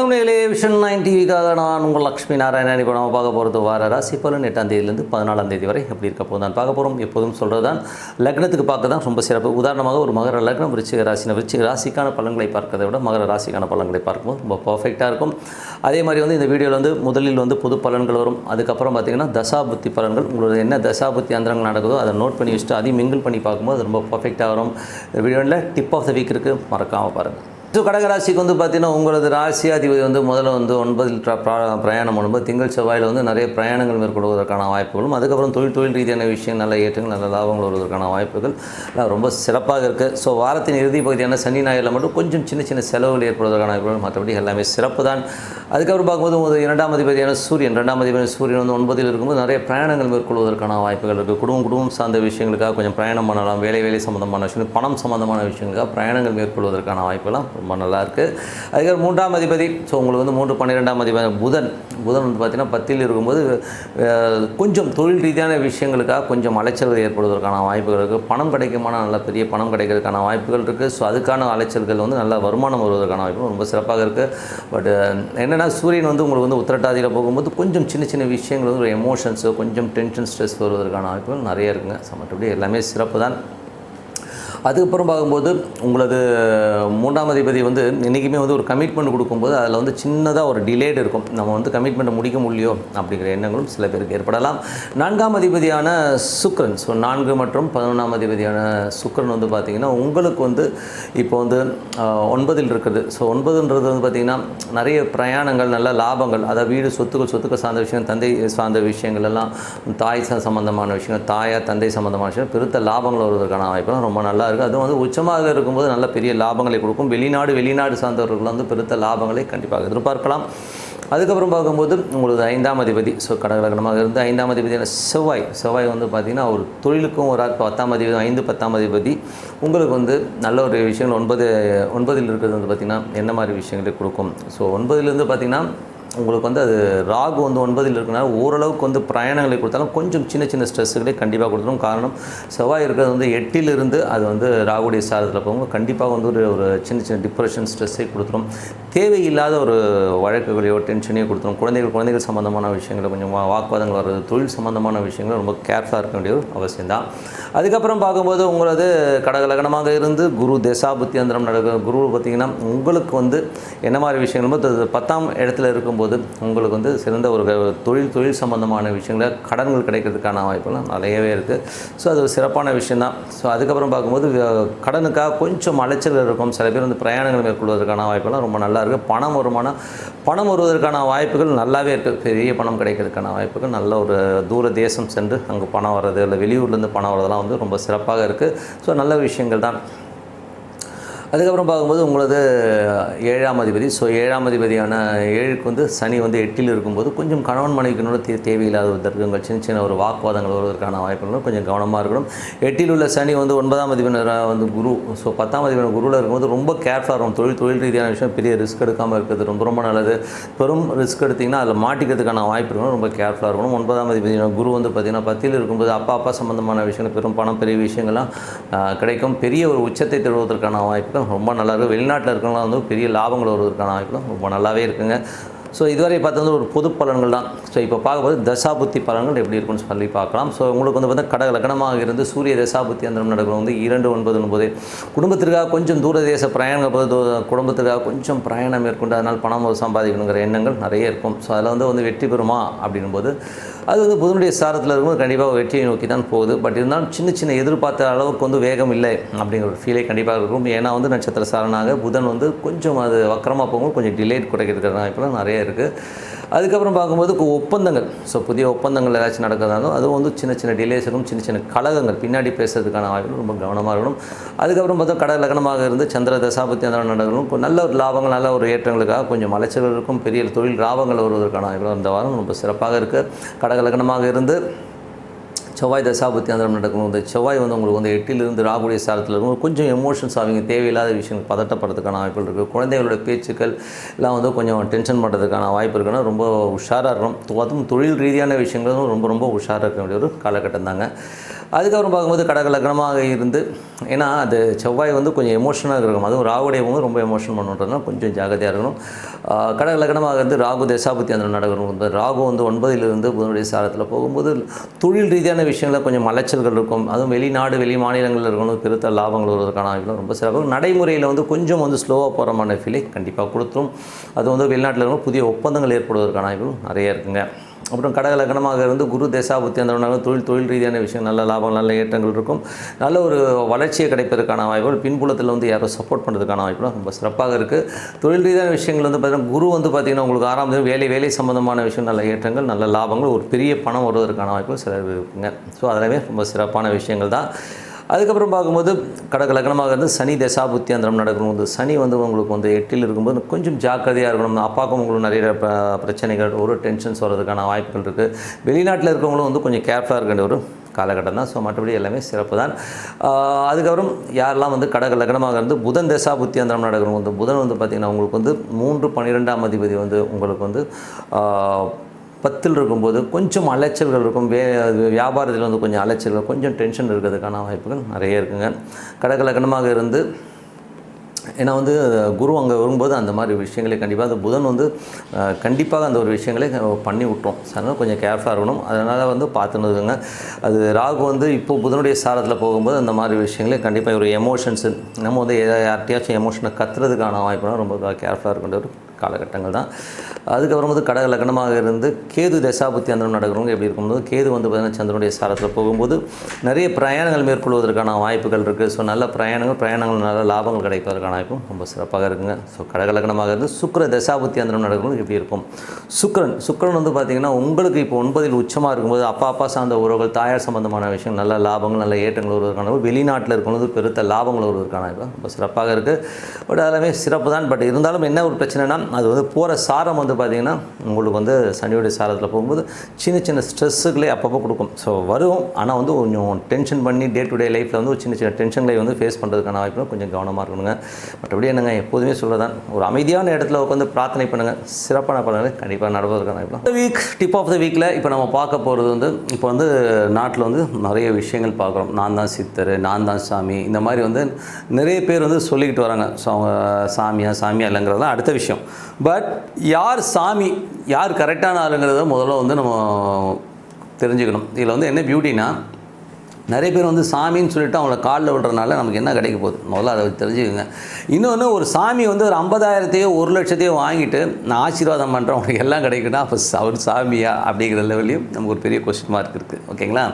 வணக்கம் நேயர்களே, விஷன் 9 டிவிக்காக நான் உங்கள் லக்ஷ்மி நாராயணன். இப்போ நம்ம பார்க்க போகிறது வார ராசி பலன் 8ஆம் தேதியிலேருந்து 14ஆம் தேதி வரை எப்படி இருக்க போது தான் பார்க்க போகிறோம். எப்போதும் சொல்கிறது தான் லக்னத்துக்கு பார்க்க தான் ரொம்ப சிறப்பு. உதாரணமாக ஒரு மகர லக்னம் விருச்சிக ராசிக்கான பலன்களை பார்க்கறதை விட மகர ராசிக்கான பலன்களை பார்க்கும்போது ரொம்ப பர்ஃபெக்டாக இருக்கும். அதே மாதிரி இந்த வீடியோவில் முதலில் பொது பலன்கள் வரும். அதுக்கப்புறம் பார்த்திங்கன்னா தசாபுத்தி பலன்கள், உங்களோட என்ன தசாபுத்தி அந்தரங்கள் நடக்குதோ அதை நோட் பண்ணி வச்சுட்டு அதையும் மிங்கிள் பண்ணி பார்க்கும்போது அது ரொம்ப பர்ஃபெக்டாக வரும். வீடியோவில் டிப் ஆஃப் த வீக் இருக்குது, மறக்காமல் பாருங்கள். ஸோ கடகராசிக்கு பார்த்தீங்கன்னா உங்களது ராசியாதிபதி முதல்ல 9இல் பிரயாணம் பண்ணும்போது திங்கள் செவ்வாயில் நிறைய பிரயாணங்கள் மேற்கொள்வதற்கான வாய்ப்புகளும், அதுக்கப்புறம் தொழில் ரீதியான விஷயம் நல்ல ஏற்றங்கள் நல்ல லாபங்கள் வருவதற்கான வாய்ப்புகள் ரொம்ப சிறப்பாக இருக்குது. ஸோ வாரத்தின் இறுதி பகுதியான சனி ஞாயிறில் மட்டும் கொஞ்சம் சின்ன செலவுகள் ஏற்படுவதற்கான வாய்ப்புகள், மற்றபடி எல்லாமே சிறப்பு தான். அதுக்கப்புறம் பார்க்கும்போது இரண்டாம் அதிபதியான சூரியன் 9இல் இருக்கும்போது நிறைய பிரயாணங்கள் மேற்கொள்வதற்கான வாய்ப்புகள் இருக்குது. குடும்பம் சார்ந்த விஷயங்களுக்காக கொஞ்சம் பிரயாணம் பண்ணலாம். வேலை சம்மந்தமான விஷயங்கள், பணம் சம்மந்தமான விஷயங்களுக்காக பிரயாணங்கள் மேற்கொள்வதற்கான வாய்ப்புகள்லாம் ரொம்ப நல்லாயிருக்கு. அதுக்கப்புறம் 3ஆம் அதிபதி, ஸோ உங்களுக்கு 3-12ஆம் அதிபதி புதன் பார்த்திங்கன்னா 10இல் இருக்கும்போது கொஞ்சம் தொழில் ரீதியான விஷயங்களுக்காக கொஞ்சம் அலைச்சல்கள் ஏற்படுவதற்கான வாய்ப்புகள் இருக்குது. பணம் கிடைக்குமானால் நல்ல பெரிய பணம் கிடைக்கிறதுக்கான வாய்ப்புகள் இருக்குது. ஸோ அதுக்கான அலைச்சல்கள் நல்ல வருமானம் வருவதற்கான வாய்ப்புகள் ரொம்ப சிறப்பாக இருக்குது. பட் என்னென்னா சூரியன் உங்களுக்கு உத்திரட்டாதியில் போகும்போது கொஞ்சம் சின்ன விஷயங்கள் ஒரு எமோஷன்ஸோ கொஞ்சம் டென்ஷன் ஸ்ட்ரெஸ் வருவதற்கான வாய்ப்புகள் நிறைய இருக்குங்க. ஸோ மற்றபடி எல்லாமே சிறப்பு தான். அதுக்கப்புறம் பார்க்கும்போது உங்களது 3ஆம் அதிபதி என்றைக்குமே ஒரு கமிட்மெண்ட் கொடுக்கும்போது அதில் சின்னதாக ஒரு டிலேட் இருக்கும். நம்ம கமிட்மெண்ட்டை முடிக்க முடியலையோ அப்படிங்கிற எண்ணங்களும் சில பேருக்கு ஏற்படலாம். 4ஆம் அதிபதியான சுக்கிரன், ஸோ 4 மற்றும் 11ஆம் அதிபதியான சுக்கிரன் பார்த்திங்கன்னா உங்களுக்கு இப்போ 9இல் இருக்குது. ஸோ 9ன்றது பார்த்திங்கன்னா நிறைய பிரயாணங்கள், நல்ல லாபங்கள், அதாவது வீடு சொத்துக்கள் சார்ந்த விஷயம், தந்தை சார்ந்த விஷயங்கள் எல்லாம், தாய் சம்பந்தமான விஷயங்கள், தாயார் தந்தை சம்பந்தமான விஷயம், பெருத்த லாபங்கள் வருவதற்கான வாய்ப்புலாம் ரொம்ப நல்லா இருக்குது. அதுவும் உச்சமாக இருக்கும்போது நல்ல பெரிய லாபங்களை கொடுக்கும். வெளிநாடு சார்ந்தவர்கள் பெருத்த லாபங்களை கண்டிப்பாக எதிர்பார்க்கலாம். அதுக்கப்புறம் பார்க்கும்போது உங்களுக்கு 5ஆம் அதிபதி, ஸோ கடகலக்கணமாக இருந்து 5ஆம் அதிபதியான செவ்வாய் பார்த்திங்கன்னா ஒரு தொழிலுக்கும் ஒரு 10ஆம் அதிபதி 5-10ஆம் அதிபதி உங்களுக்கு நல்ல ஒரு விஷயங்கள் 9இல் இருக்கிறது பார்த்திங்கன்னா என்ன மாதிரி விஷயங்களை கொடுக்கும். ஸோ 9இலேருந்து பார்த்திங்கன்னா உங்களுக்கு அது ராகு 9இல் இருக்கிறனால ஓரளவுக்கு பிரயாணங்களை கொடுத்தாலும் கொஞ்சம் சின்ன ஸ்ட்ரெஸ்ஸுகளை கண்டிப்பாக கொடுத்துரும். காரணம் செவ்வாய் இருக்கிறது 8இலிருந்து அது ராகுடைய சாரத்தில் போகும்போது கண்டிப்பாக ஒரு சின்ன டிப்ரெஷன் ஸ்ட்ரெஸ்ஸை கொடுத்துரும். தேவையில்லாத ஒரு வழக்குகளையோ டென்ஷனையோ கொடுத்துரும். குழந்தைகள் சம்மந்தமான விஷயங்களை கொஞ்சம் வாக்குவாதங்கள் வர்றது, தொழில் சம்மந்தமான விஷயங்கள் ரொம்ப கேர்ஃபுல்லாக இருக்க வேண்டிய ஒரு அவசியம்தான். அதுக்கப்புறம் பார்க்கும்போது உங்களது கடகலக்கணமாக இருந்து குரு தசாபுத்தி அந்தரம் நடக்கிற குரு பார்த்திங்கன்னா உங்களுக்கு என்ன மாதிரி விஷயங்கள் 10ஆம் இடத்துல இருக்கும்போது உங்களுக்கு சிறந்த ஒரு தொழில் சம்பந்தமான விஷயங்கள கடன்கள் கிடைக்கிறதுக்கான வாய்ப்புலாம் நிறையவே இருக்குது. ஸோ அது ஒரு சிறப்பான விஷயந்தான். ஸோ அதுக்கப்புறம் பார்க்கும்போது கடனுக்காக கொஞ்சம் அலைச்சல் இருக்கும். சில பேர் பிரயாணங்கள் மேற்கொள்வதற்கான வாய்ப்புலாம் ரொம்ப நல்லா இருக்குது. பணம் வருவதற்கான வாய்ப்புகள் நல்லாவே இருக்குது. பெரிய பணம் கிடைக்கிறதுக்கான வாய்ப்புகள், நல்ல ஒரு தூர தேசம் சென்று அங்கே பணம் வர்றது, இல்லை வெளியூர்லேருந்து பணம் வர்றதெல்லாம் ரொம்ப சிறப்பாக இருக்குது. ஸோ நல்ல விஷயங்கள் தான். அதுக்கப்புறம் பார்க்கும்போது உங்களது 7ஆம் அதிபதி, ஸோ 7ஆம் அதிபதியான 7க்கு சனி 8இல் இருக்கும்போது கொஞ்சம் கணவன் மனைவிக்கு தேவையில்லாத ஒரு தர்க்கங்கள், சின்ன ஒரு வாக்குவாதங்கள் வருவதற்கான வாய்ப்புகளும் கொஞ்சம் கவனமாக இருக்கணும். 8இல் உள்ள சனி 9ஆம் அதிபதியான குரு, ஸோ 10ஆம் அதிபதியான குருவில் இருக்கும்போது ரொம்ப கேர்ஃபுல்லாக இருக்கும். தொழில் ரீதியான விஷயம் பெரிய ரிஸ்க் எடுக்காமல் இருக்கிறது ரொம்ப நல்லது. பெரும் ரிஸ்க் எடுத்திங்கன்னா அதில் மாட்டிக்கிறதுக்கான வாய்ப்பு இருக்கணும். ரொம்ப கேர்ஃபுல்லாக இருக்கணும். 9ஆம் அதிபதியான குரு பார்த்திங்கன்னா 10இல் இருக்கும்போது அப்பா சம்மந்தமான விஷயங்கள், பெரும் பணம், பெரிய விஷயங்கள்லாம் கிடைக்கும். பெரிய ஒரு உச்சத்தை தருவதற்கான வாய்ப்பு ரொம்ப நல்லா இருக்குது. வெளிநாட்டில் இருக்கிறவங்களாம் பெரிய லாபங்கள் வருவதற்கான வாய்ப்புலாம் ரொம்ப நல்லாவே இருக்குங்க. ஸோ இதுவரை பார்த்தது ஒரு பொது பலன்கள் தான். ஸோ இப்போ பார்க்கும்போது தசாபுத்தி பலன்கள் எப்படி இருக்குன்னு சொல்லி பார்க்கலாம். ஸோ உங்களுக்கு கடக லக்னமாக இருந்து சூரிய தசாபுத்தி அந்தரம் நடக்கிறது 2-9 குடும்பத்திற்காக கொஞ்சம் தூர தேச பிரயாணம், குடும்பத்திற்காக கொஞ்சம் பிரயாணம் மேற்கொண்டு அதனால் பணம் சம்பாதிக்கணுங்கிற எண்ணங்கள் நிறைய இருக்கும். ஸோ அதில் வெற்றி பெறுமா அப்படின்போது அது புதனுடைய சாரத்தில் இருக்கும்போது கண்டிப்பாக வெற்றியை நோக்கி தான் போகுது. பட் இருந்தாலும் சின்ன எதிர்பார்த்த அளவுக்கு வேகம் இல்லை அப்படிங்கிற ஒரு ஃபீலே கண்டிப்பாக இருக்கும். ஏன்னா நட்சத்திர சாரனாக புதன் கொஞ்சம் அது வக்கரமாக போகும்போது கொஞ்சம் டிலேட் குறைக்கிறதுக்கான வாய்ப்புலாம் நிறைய இருக்குது. அதுக்கப்புறம் பார்க்கும்போது ஒப்பந்தங்கள், ஸோ புதிய ஒப்பந்தங்கள் ஏதாச்சும் நடக்கிறதாலும் அதுவும் சின்ன டிலேஸ் இருக்கும். சின்ன கழகங்கள் பின்னாடி பேசுறதுக்கான வாய்ப்புகள் ரொம்ப கவனமாக இருக்கணும். அதுக்கப்புறம் பார்த்தா கடக லக்னமாக இருந்து சந்திர தசாபத்தி அந்த நடக்கணும். நல்ல ஒரு லாபங்கள், நல்ல ஒரு ஏற்றங்களுக்காக கொஞ்சம் அலைச்சல்கள் இருக்கும். பெரிய தொழில் லாபங்கள் வருவதற்கான வாய்ப்புகள் இந்த வாரம் ரொம்ப சிறப்பாக இருக்குது. கடக லக்னமாக இருந்து செவ்வாய் தசாபுத்தி அந்தரம் நடக்கணும். இந்த செவ்வாய் உங்களுக்கு 8இலிருந்து ராகுடைய சாரத்தில் இருக்கும். கொஞ்சம் எமோஷன்ஸ் ஆகிங்க, தேவையில்லாத விஷயங்கள் பதட்டப்படுறதுக்கான வாய்ப்புகள் இருக்குது. குழந்தைகளோட பேச்சுக்கள் எல்லாம் கொஞ்சம் டென்ஷன் பண்ணுறதுக்கான வாய்ப்பு இருக்குன்னா ரொம்ப உஷாராக இருக்கணும். அதுவும் தொழில் ரீதியான விஷயங்களும் ரொம்ப உஷாராக இருக்க வேண்டிய ஒரு காலகட்டம் தாங்க. அதுக்கப்புறம் பார்க்கும்போது கடக லக்னமாக இருந்து, ஏன்னா அது செவ்வாய் வந்து கொஞ்சம் எமோஷனாக இருக்கும், அதுவும் ராகுடையவங்க ரொம்ப எமோஷன் பண்ணுறதுனால கொஞ்சம் ஜாகிரதையாக இருக்கணும். கடக லக்னமாக இருந்து ராகு தசாபுத்தி அந்த நடக்கணும். இந்த ராகு வந்து 9லிருந்து புதனுடைய சாரத்தில் போகும்போது தொழில் ரீதியான விஷயங்களில் கொஞ்சம் அலைச்சல்கள் இருக்கும். அதுவும் வெளிநாடு வெளி மாநிலங்களில் இருக்கணும் பெருத்த லாபங்கள் வருவதற்கான வாய்ப்புகள் ரொம்ப சிறப்பு. நடைமுறையில் வந்து கொஞ்சம் வந்து ஸ்லோவாக போகிற ஃபீலை கண்டிப்பாக கொடுத்துரும். அது வந்து வெளிநாட்டில் இருக்கணும் புதிய ஒப்பந்தங்கள் ஏற்படுவதற்கான வாய்ப்புகள் நிறைய இருக்குங்க. அப்புறம் கடக லக்னமாக இருந்து குரு தசாபுத்தி அந்த தொழில் ரீதியான விஷயம் நல்ல லாபம் நல்ல ஏற்றங்கள் இருக்கும். நல்ல ஒரு வளர்ச்சியை கிடைப்பதற்கான வாய்ப்புகள், பின்புலத்தில் வந்து யாரோ சப்போர்ட் பண்ணுறதுக்கான வாய்ப்புகள் ரொம்ப சிறப்பாக இருக்குது. தொழில் ரீதியான விஷயங்கள் வந்து பார்த்திங்கன்னா குரு வந்து பார்த்திங்கன்னா உங்களுக்கு 6ஆம் தேதி வேலை சம்பந்தமான விஷயம் நல்ல ஏற்றங்கள் நல்ல லாபங்கள் ஒரு பெரிய பணம் வருவதற்கான வாய்ப்புகள் சில இருக்குங்க. ஸோ அதெல்லாமே ரொம்ப சிறப்பான விஷயங்கள் தான். அதுக்கப்புறம் பார்க்கும்போது கடக லக்னமாக இருந்து சனி தசாபுத்தி அந்தரம் நடக்கணும். வந்து சனி வந்து உங்களுக்கு வந்து 8ல் இருக்கும்போது கொஞ்சம் ஜாக்கிரதையாக இருக்கணும். அப்பாவுக்கும் உங்களுக்கு நிறைய பிரச்சனைகள் ஒரு டென்ஷன்ஸ் வர்றதுக்கான வாய்ப்புகள் இருக்குது. வெளிநாட்டில் இருக்கவங்களும் வந்து கொஞ்சம் கேர்ஃபுல்லாக இருக்க வேண்டிய ஒரு காலகட்டம் தான். ஸோ மற்றபடி எல்லாமே சிறப்பு தான். அதுக்கப்புறம் யாரெல்லாம் வந்து கடக லக்னமாக இருந்து புதன் தசாபுத்தி அந்தரம் நடக்கணும். வந்து புதன் வந்து பார்த்திங்கன்னா உங்களுக்கு வந்து 3, 12ஆம் அதிபதி வந்து உங்களுக்கு வந்து 10ல் இருக்கும்போது கொஞ்சம் அலைச்சல்கள் இருக்கும். வியாபாரத்தில் வந்து கொஞ்சம் அலைச்சல்கள் கொஞ்சம் டென்ஷன் இருக்கிறதுக்கான வாய்ப்புகள் நிறைய இருக்குங்க. கடக லக்னமாக இருந்து, ஏன்னா வந்து குரு அங்கே வரும்போது அந்த மாதிரி விஷயங்களை கண்டிப்பாக அந்த புதன் வந்து கண்டிப்பாக அந்த ஒரு விஷயங்களை பண்ணி விட்டோம். அதனால் கொஞ்சம் கேர்ஃபுல்லாக இருக்கணும். அதனால் வந்து பார்த்துன்னு இருக்குங்க. அது ராகு வந்து இப்போது புதனுடைய சாரத்தில் போகும்போது அந்த மாதிரி விஷயங்களே கண்டிப்பாக ஒரு எமோஷன்ஸு நம்ம வந்து யார்கிட்டையாச்சும் எமோஷனை கத்துறதுக்கான வாய்ப்புனா ரொம்ப கேர்ஃபுல்லாக இருக்கின்ற ஒரு காலகட்டங்கள் தான். அதுக்கப்புறம் வந்து கடக லக்னமாக இருந்து கேது தசாபுத்தி அந்த நடக்கிறவங்க எப்படி இருக்கும்போது கேது வந்து பார்த்திங்கன்னா சந்திரனுடைய சாரத்தில் போகும்போது நிறைய பிரயாணங்கள் மேற்கொள்வதற்கான வாய்ப்புகள் இருக்குது. ஸோ நல்ல பிரயாணங்கள் நல்ல லாபங்கள் கிடைப்பதற்கான வாய்ப்பும் ரொம்ப சிறப்பாக இருக்குங்க. ஸோ கடக லக்னமாக இருந்து சுக்கிர தசாபுத்தி அந்த நடக்கிறவங்க எப்படி இருக்கும். சுக்கிரன் வந்து பார்த்திங்கன்னா உங்களுக்கு இப்போ 9ல் உச்சமாக இருக்கும்போது அப்பா சார்ந்த உறவுகள் தாயார் சம்பந்தமான விஷயம் நல்ல லாபங்கள் நல்ல ஏற்றங்கள் வருவதற்கான வெளிநாட்டில் இருக்கும்போது பெருத்த லாபங்கள் வருவதற்கான வாய்ப்பு ரொம்ப சிறப்பாக இருக்குது. பட் அதெல்லாமே சிறப்பு தான். பட் இருந்தாலும் என்ன ஒரு பிரச்சனைனா அது வந்து போகிற சாரம் வந்து பார்த்திங்கன்னா உங்களுக்கு வந்து சனியுடைய சாரத்தில் போகும்போது சின்ன ஸ்ட்ரெஸ்ஸுகளே அப்பப்போ கொடுக்கும். ஸோ வரும், ஆனால் வந்து கொஞ்சம் டென்ஷன் பண்ணி டே டு டே லைஃப்பில் வந்து ஒரு சின்ன டென்ஷன்களை வந்து ஃபேஸ் பண்ணுறதுக்கான வாய்ப்புகள் கொஞ்சம் கவனமாக இருக்கணுங்க. மற்றபடி என்னங்க எப்போதுமே சொல்கிறதான் ஒரு அமைதியான இடத்துல உட்காந்து பிரார்த்தனை பண்ணுங்கள், சிறப்பான பலன்களை கண்டிப்பாக நடப்பதற்கான வாய்ப்பு. இந்த வீக் டிப் ஆஃப் த வீக்கில் இப்போ நம்ம பார்க்க போகிறது வந்து இப்போ வந்து நாட்டில் வந்து நிறைய விஷயங்கள் பார்க்குறோம். நான் தான் சித்தர், நான் தான் சாமி, இந்த மாதிரி வந்து நிறைய பேர் வந்து சொல்லிக்கிட்டு வராங்க. ஸோ அவங்க சாமியா இல்லைங்கிறது தான் அடுத்த விஷயம். பட் யார் சாமி யார் கரெக்டான ஆளுங்கிறத முதல்ல வந்து நம்ம தெரிஞ்சுக்கணும். இதில் வந்து என்ன பியூட்டினா நிறைய பேர் வந்து சாமின்னு சொல்லிவிட்டு அவங்கள காலில் விடுறதுனால நமக்கு என்ன கிடைக்க போகுது முதல்ல அதை தெரிஞ்சுக்கோங்க. இன்னொன்று ஒரு சாமி வந்து ஒரு 50,000த்தையோ 1,00,000த்தையோ வாங்கிட்டு நான் ஆசீர்வாதம் பண்ணுறேன் அவங்களுக்கு எல்லாம் கிடைக்குன்னா அப்போ அவர் சாமியா அப்படிங்கிற லெவலையும் நமக்கு ஒரு பெரிய கொஸ்டின் மார்க் இருக்குது. ஓகேங்களா?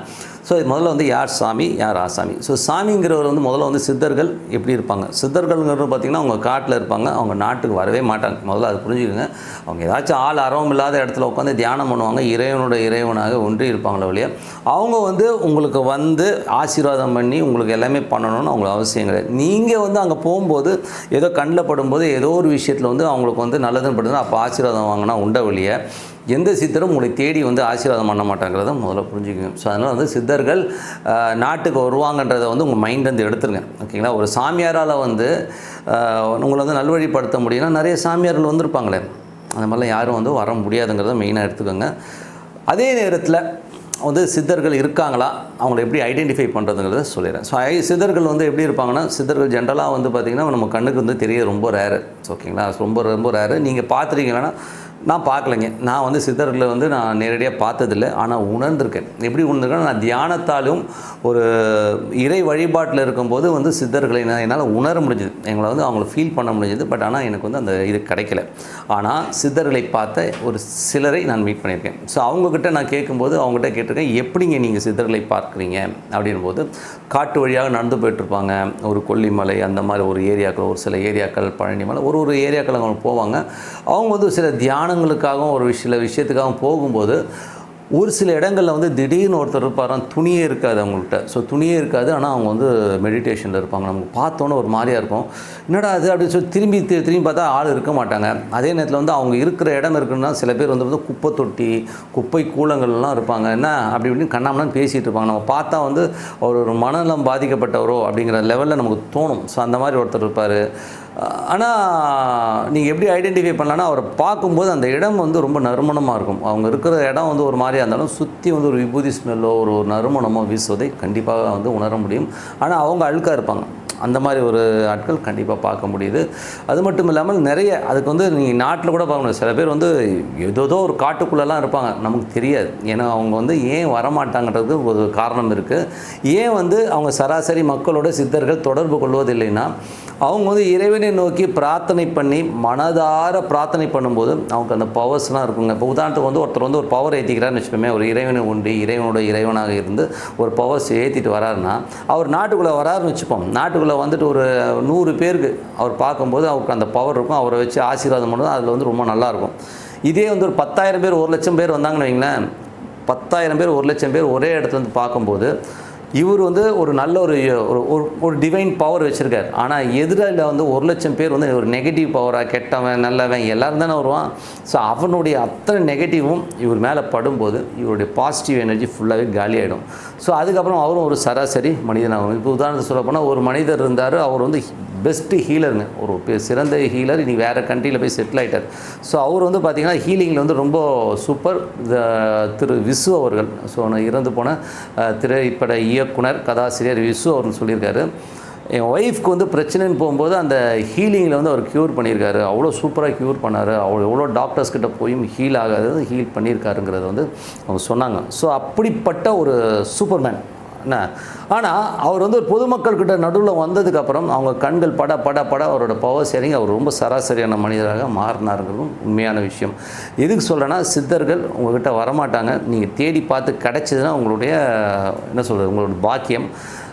ஸோ முதல்ல வந்து யார் சாமி யார் ஆசாமி. ஸோ சாமிங்கிறவர் வந்து முதல்ல வந்து சித்தர்கள் எப்படி இருப்பாங்க. சித்தர்கள்ங்கிறது பார்த்திங்கன்னா அவங்க காட்டில் இருப்பாங்க, அவங்க நாட்டுக்கு வரவே மாட்டாங்க. முதல்ல அது புரிஞ்சுக்கோங்க. அவங்க ஏதாச்சும் அரவம் இல்லாத இடத்துல உட்காந்து தியானம் பண்ணுவாங்க, இறைவனாக ஒன்றி இருப்பாங்களே வழியா அவங்க வந்து உங்களுக்கு வந்து ஆசீர்வாதம் பண்ணி உங்களுக்கு எல்லாமே பண்ணணும்னு அவங்களுக்கு அவசியம் கிடையாது. நீங்கள் வந்து அங்கே போகும்போது ஏதோ கண்ணில் படும்போது ஏதோ ஒரு விஷயத்தில் வந்து அவங்களுக்கு வந்து நல்லதுன்னு படுதுன்னா அப்போ ஆசீர்வாதம் வாங்கினா உண்ட வழியை எந்த சித்தரும் உங்களை தேடி வந்து ஆசீர்வாதம் பண்ண மாட்டாங்கிறத முதல்ல புரிஞ்சுக்கணும். ஸோ அதனால் வந்து சித்தர்கள் நாட்டுக்கு வருவாங்கன்றதை வந்து உங்கள் மைண்ட்லேருந்து எடுத்துருங்க. ஓகேங்களா? ஒரு சாமியாரால் வந்து உங்களை வந்து நல்வழிப்படுத்த முடியும்னா நிறைய சாமியார்கள் வந்திருப்பாங்களே, அந்த மாதிரிலாம் யாரும் வந்து வர முடியாதுங்கிறத மெயினாக எடுத்துக்கோங்க. அதே நேரத்தில் வந்து சித்தர்கள் இருக்காங்களா அவங்கள எப்படி ஐடென்டிஃபை பண்ணுறதுங்கிறத சொல்லிடுறேன். ஸோ சித்தர்கள் வந்து எப்படி இருப்பாங்கன்னா சித்தர்கள் ஜென்ரலாக வந்து பார்த்திங்கன்னா நம்ம கண்ணுக்கு வந்து தெரிய ரொம்ப ரேரு. ஓகேங்களா? ரொம்ப ரேரு. நீங்கள் பார்த்துருக்கீங்கன்னா நான் பார்க்கலைங்க. நான் வந்து சித்தர்களை வந்து நான் நேரடியாக பார்த்ததில்லை, ஆனால் உணர்ந்திருக்கேன். எப்படி உணர்ந்திருக்கேன், நான் தியானத்தாலும் ஒரு இறை வழிபாட்டில் இருக்கும்போது வந்து சித்தர்களை என்னால் உணர முடிஞ்சுது, எங்களை வந்து அவங்கள ஃபீல் பண்ண முடிஞ்சது. பட் ஆனால் எனக்கு வந்து அந்த இது கிடைக்கல. ஆனால் சித்தர்களை பார்த்த ஒரு சிலரை நான் மீட் பண்ணியிருக்கேன். ஸோ அவங்கக்கிட்ட நான் கேட்கும்போது அவங்ககிட்ட கேட்டிருக்கேன், எப்படிங்க நீங்கள் சித்தர்களை பார்க்குறீங்க அப்படின்போது காட்டு வழியாக நடந்து போயிட்டுருப்பாங்க. ஒரு கொல்லிமலை அந்த மாதிரி ஒரு ஏரியாக்கள், ஒரு சில ஏரியாக்கள் பழனிமலை, ஒரு ஏரியாக்கள் அவங்க போவாங்க. அவங்க வந்து சில தியானங்களுக்காகவும் ஒரு சில விஷயத்துக்காகவும் போகும்போது ஒரு சில இடங்களில் வந்து திடீர்னு ஒருத்தர் இருப்பாராம், துணியே இருக்காது அவங்கள்ட்ட. ஸோ துணியே இருக்காது, ஆனால் அவங்க வந்து மெடிடேஷனில் இருப்பாங்க. நமக்கு பார்த்தோன்னே ஒரு மாதிரியாக இருக்கும், என்னடா அது அப்படின்னு சொல்லி திரும்பி பார்த்தா ஆள் இருக்க மாட்டாங்க. அதே நேரத்தில் வந்து அவங்க இருக்கிற இடம் இருக்குன்னா சில பேர் வந்து குப்பை தொட்டி குப்பை கூலங்கள்லாம் இருப்பாங்க. என்ன அப்படி இப்படின்னு கண்ணாமலாம் பேசிகிட்டு இருப்பாங்க. நம்ம பார்த்தா வந்து ஒரு மனநலம் பாதிக்கப்பட்டவரோ அப்படிங்கிற லெவலில் நமக்கு தோணும். ஸோ அந்த மாதிரி ஒருத்தர் இருப்பார். ஆனால் நீங்கள் எப்படி ஐடென்டிஃபை பண்ணலான்னா அவரை பார்க்கும்போது அந்த இடம் வந்து ரொம்ப நறுமணமாக இருக்கும். அவங்க இருக்கிற இடம் வந்து ஒரு மாதிரியாக இருந்தாலும் சுற்றி வந்து ஒரு விபூதி ஸ்மெல்லோ ஒரு நறுமணமோ வீசுவதை கண்டிப்பாக வந்து உணர முடியும். ஆனால் அவங்க அழுக்காக இருப்பாங்க. அந்த மாதிரி ஒரு ஆட்கள் கண்டிப்பாக பார்க்க முடியுது. அது மட்டும் இல்லாமல் நிறைய அதுக்கு வந்து நீங்கள் நாட்டில் கூட பார்க்க முடியும். சில பேர் வந்து ஏதோ ஒரு காட்டுக்குள்ளெல்லாம் இருப்பாங்க, நமக்கு தெரியாது. ஏன்னா அவங்க வந்து ஏன் வரமாட்டாங்கன்றதுக்கு ஒரு காரணம் இருக்குது. ஏன் வந்து அவங்க சராசரி மக்களோட சித்தர்கள் தொடர்பு கொள்வதில்லைன்னா, அவங்க வந்து இறைவனை நோக்கி பிரார்த்தனை பண்ணி மனதார பிரார்த்தனை பண்ணும்போது அவங்களுக்கு அந்த பவர்ஸ்லாம் இருக்குங்க. இப்போ உதாரணத்துக்கு வந்து ஒருத்தர் வந்து ஒரு பவர் ஏற்றிக்கிறாருன்னு வச்சுக்கோமே, ஒரு இறைவனை உண்டு இறைவனோட இறைவனாக இருந்து ஒரு பவர்ஸ் ஏற்றிட்டு வராருன்னா, அவர் நாட்டுக்குள்ளே வராருன்னு வச்சுப்போம். நாட்டுக்குள்ளே வந்துட்டு ஒரு 100 பேருக்கு அவர் பார்க்கும்போது அவருக்கு அந்த பவர் இருக்கும். அவரை வச்சு ஆசீர்வாதம் பண்ணுறது அதில் வந்து ரொம்ப நல்லாயிருக்கும். இதே வந்து ஒரு 10,000 பேர் 1,00,000 பேர் வந்தாங்கன்னு வைங்களேன், 10,000 பேர் 1,00,000 பேர் ஒரே இடத்துல வந்து பார்க்கும்போது இவர் வந்து ஒரு நல்ல ஒரு டிவைன் பவர் வச்சுருக்கார். ஆனால் எதிரில் வந்து 1,00,000 பேர் வந்து ஒரு நெகட்டிவ் பவராக கெட்டவன் நல்லவன் எல்லோரும் தானே வருவான். ஸோ அவனுடைய அத்தனை நெகட்டிவும் இவர் மேலே படும்போது இவருடைய பாசிட்டிவ் எனர்ஜி ஃபுல்லாகவே காலியாகிடும். ஸோ அதுக்கப்புறம் அவரும் ஒரு சராசரி மனிதனாகும். இப்போ உதாரணத்துக்கு சொல்ல போனால் ஒரு மனிதர் இருந்தார், அவர் வந்து பெஸ்ட்டு ஹீலருங்க, ஒரு சிறந்த ஹீலர். இன்றைக்கி வேறு கண்ட்ரியில் போய் செட்டில் ஆகிட்டார். ஸோ அவர் வந்து பார்த்திங்கன்னா ஹீலிங்கில் வந்து ரொம்ப சூப்பர். திரு விசு அவர்கள், ஸோ இறந்து போன திரைப்பட இயக்குனர் கதாசிரியர் விசு அவர்கள் சொல்லியிருக்காரு, என் ஒய்ஃப்க்கு வந்து பிரச்சனைன்னு போகும்போது அந்த ஹீலிங்கில் வந்து அவர் க்யூர் பண்ணியிருக்காரு. அவ்வளோ சூப்பராக க்யூர் பண்ணார். அவர் எவ்வளோ டாக்டர்ஸ்கிட்ட போயும் ஹீல் ஆகாது ஹீல் பண்ணியிருக்காருங்கிறத வந்து அவங்க சொன்னாங்க. ஸோ அப்படிப்பட்ட ஒரு சூப்பர்மேன் என்ன. ஆனால் அவர் வந்து ஒரு பொதுமக்கள்கிட்ட நடுவில் வந்ததுக்கப்புறம் அவங்க கண்கள் பட பட பட அவரோட பவர் இறங்கி அவர் ரொம்ப சராசரியான மனிதராக மாறினாருங்கிறதும் உண்மையான விஷயம். எதுக்கு சொல்கிறேன்னா, சித்தர்கள் உங்கள்கிட்ட வரமாட்டாங்க. நீங்கள் தேடி பார்த்து கிடச்சிதுன்னா உங்களுடைய என்ன சொல்கிறது, உங்களோட பாக்கியம்.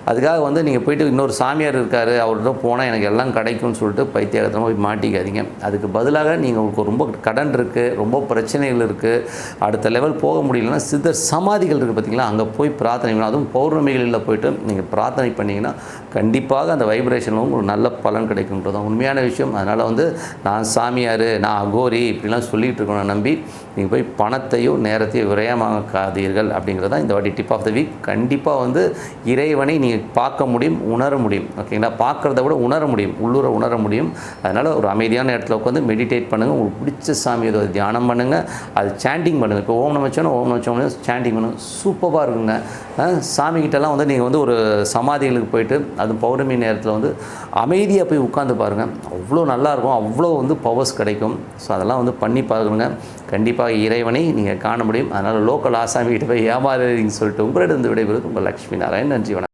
அதுக்காக வந்து நீங்கள் போய்ட்டு இன்னொரு சாமியார் இருக்கார் அவர்கிட்ட போனால் எனக்கு எல்லாம் கிடைக்கும்னு சொல்லிட்டு பைத்தியகத்தமாக போய் மாட்டிக்காதீங்க. அதுக்கு பதிலாக நீங்கள் உங்களுக்கு ரொம்ப கடன் இருக்குது, ரொம்ப பிரச்சனைகள் இருக்குது, அடுத்த லெவல் போக முடியலன்னா சித்தர் சமாதிகள் இருக்குது பார்த்திங்களா, அங்கே போய் பிரார்த்தனை பண்ணணும். அதுவும் பௌர்ணமிகளில் போய்ட்டு நீங்கள் பிரார்த்தனை பண்ணிங்கன்னா கண்டிப்பாக அந்த வைப்ரேஷனில் உங்களுக்கு நல்ல பலன் கிடைக்குன்றது தான் உண்மையான விஷயம். அதனால் வந்து நான் சாமியார், நான் அகோரி இப்படிலாம் சொல்லிகிட்டு இருக்கணும் நம்பி நீங்கள் போய் பணத்தையோ நேரத்தையோ விரயமாக்காதீர்கள் அப்படிங்கிறது தான் இந்த வாட்டி டிப் ஆஃப் த வீக். கண்டிப்பாக வந்து இறைவனை நீங்கள் பார்க்க முடியும், உணர முடியும். ஓகேங்களா, பார்க்குறத விட உணர முடியும், உள்ளூர உணர முடியும். அதனால் ஒரு அமைதியான இடத்துல உட்காந்து மெடிடேட் பண்ணுங்கள். உங்களுக்கு பிடிச்ச சாமி ஏதோ தியானம் பண்ணுங்கள், அது சாண்டிங் பண்ணுங்கள். இப்போ ஓம் நமச்சோன்னா ஓம் நமச்சோன்னு சாண்டிங் பண்ணுங்கள், சூப்பராக இருக்குங்க. சாமிக்கிட்டலாம் வந்து நீங்கள் வந்து ஒரு சமாதிகளுக்கு போயிட்டு அது பௌர்ணமி நேரத்தில் வந்து அமைதியாக போய் உட்காந்து பாருங்கள், அவ்வளோ நல்லாயிருக்கும், அவ்வளோ வந்து பவர்ஸ் கிடைக்கும். ஸோ அதெல்லாம் வந்து பண்ணி பாருங்க, கண்டிப்பாக இறைவனை நீங்கள் காண முடியும். அதனால் லோக்கல் ஆசாமிகிட்ட போய் ஏமாறுறீங்கன்னு சொல்லிட்டு உங்களிடம் விடைபெறுவது உங்கள் லக்ஷ்மி நாராயணன். நன்றி, வணக்கம்.